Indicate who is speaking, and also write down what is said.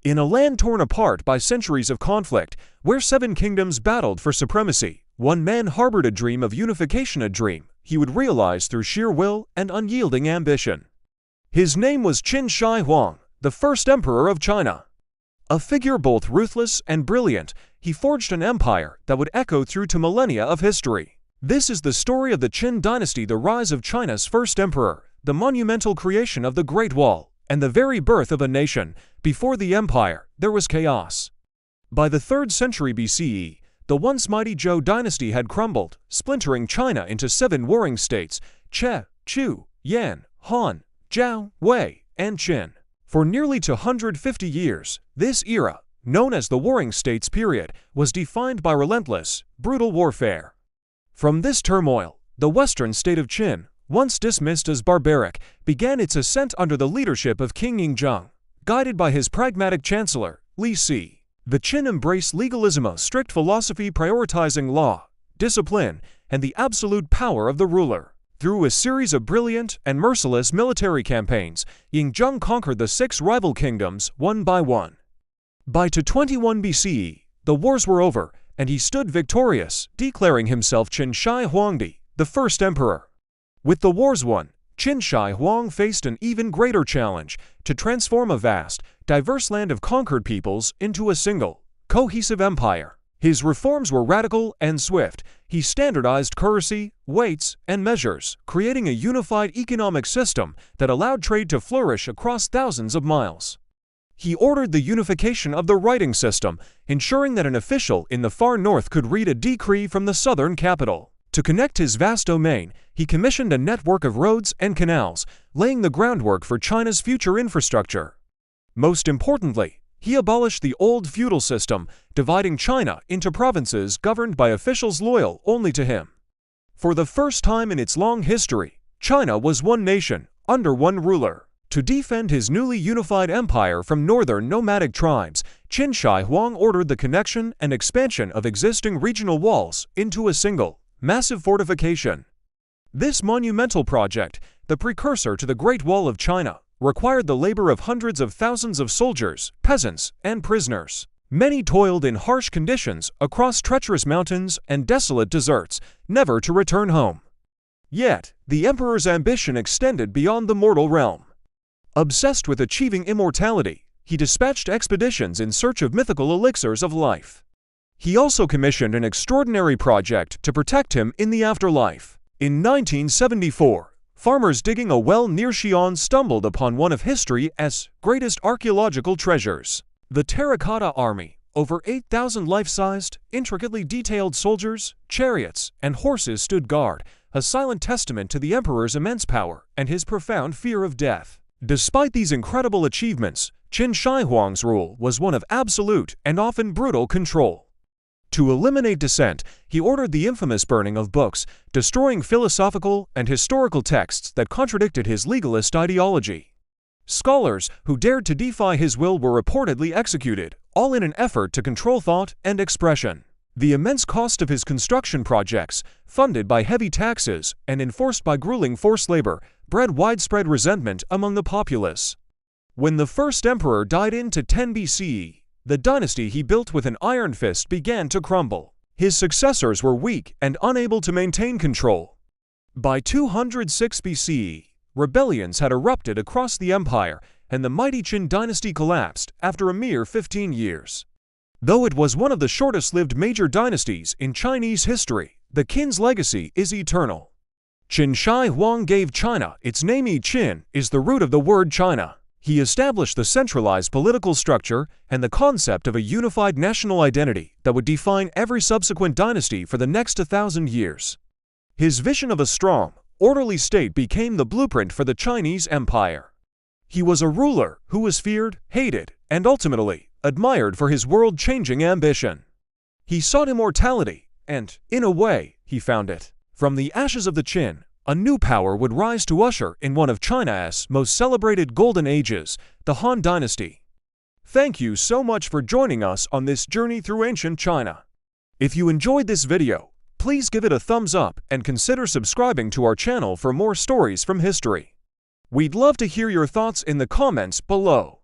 Speaker 1: In a land torn apart by centuries of conflict, where 7 kingdoms battled for supremacy, one man harbored a dream of unification, a dream he would realize through sheer will and unyielding ambition. His name was Qin Shi Huang, the first emperor of China. A figure both ruthless and brilliant, he forged an empire that would echo through to millennia of history. This is the story of the Qin dynasty, the rise of China's first emperor, the monumental creation of the Great Wall, and the very birth of a nation. Before the empire, there was chaos. By the 3rd century BCE, the once mighty Zhou dynasty had crumbled, splintering China into 7 warring states: Che, Chu, Yan, Han, Zhao, Wei, and Qin. For nearly 250 years, this era, known as the Warring States period, was defined by relentless, brutal warfare. From this turmoil, the western state of Qin, once dismissed as barbaric, began its ascent under the leadership of King Yingzheng, guided by his pragmatic chancellor, Li Si. The Qin embraced legalism, a strict philosophy prioritizing law, discipline, and the absolute power of the ruler. Through a series of brilliant and merciless military campaigns, Yingzheng conquered the 6 rival kingdoms one by one. By 221 BCE, the wars were over, and he stood victorious, declaring himself Qin Shi Huangdi, the first emperor. With the wars won, Qin Shi Huang faced an even greater challenge: to transform a vast, diverse land of conquered peoples into a single, cohesive empire. His reforms were radical and swift. He standardized currency, weights, and measures, creating a unified economic system that allowed trade to flourish across thousands of miles. He ordered the unification of the writing system, ensuring that an official in the far north could read a decree from the southern capital. To connect his vast domain, he commissioned a network of roads and canals, laying the groundwork for China's future infrastructure. Most importantly, he abolished the old feudal system, dividing China into provinces governed by officials loyal only to him. For the first time in its long history, China was one nation, under one ruler. To defend his newly unified empire from northern nomadic tribes, Qin Shi Huang ordered the connection and expansion of existing regional walls into a single, massive fortification. This monumental project, the precursor to the Great Wall of China, required the labor of hundreds of thousands of soldiers, peasants, and prisoners. Many toiled in harsh conditions across treacherous mountains and desolate deserts, never to return home. Yet, the emperor's ambition extended beyond the mortal realm. Obsessed with achieving immortality, he dispatched expeditions in search of mythical elixirs of life. He also commissioned an extraordinary project to protect him in the afterlife. In 1974, farmers digging a well near Xi'an stumbled upon one of history's greatest archaeological treasures. The Terracotta Army, over 8,000 life-sized, intricately detailed soldiers, chariots, and horses stood guard, a silent testament to the emperor's immense power and his profound fear of death. Despite these incredible achievements, Qin Shi Huang's rule was one of absolute and often brutal control. To eliminate dissent, he ordered the infamous burning of books, destroying philosophical and historical texts that contradicted his legalist ideology. Scholars who dared to defy his will were reportedly executed, all in an effort to control thought and expression. The immense cost of his construction projects, funded by heavy taxes and enforced by grueling forced labor, bred widespread resentment among the populace. When the first emperor died in 10 BCE, the dynasty he built with an iron fist began to crumble. His successors were weak and unable to maintain control. By 206 BCE, rebellions had erupted across the empire, and the mighty Qin dynasty collapsed after a mere 15 years. Though it was one of the shortest-lived major dynasties in Chinese history, the Qin's legacy is eternal. Qin Shi Huang gave China its name. Qin is the root of the word China. He established the centralized political structure and the concept of a unified national identity that would define every subsequent dynasty for the next 1,000 years. His vision of a strong, orderly state became the blueprint for the Chinese empire. He was a ruler who was feared, hated, and ultimately admired for his world-changing ambition. He sought immortality, and, in a way, he found it. From the ashes of the Qin, a new power would rise to usher in one of China's most celebrated golden ages, the Han Dynasty. Thank you so much for joining us on this journey through ancient China. If you enjoyed this video, please give it a thumbs up and consider subscribing to our channel for more stories from history. We'd love to hear your thoughts in the comments below.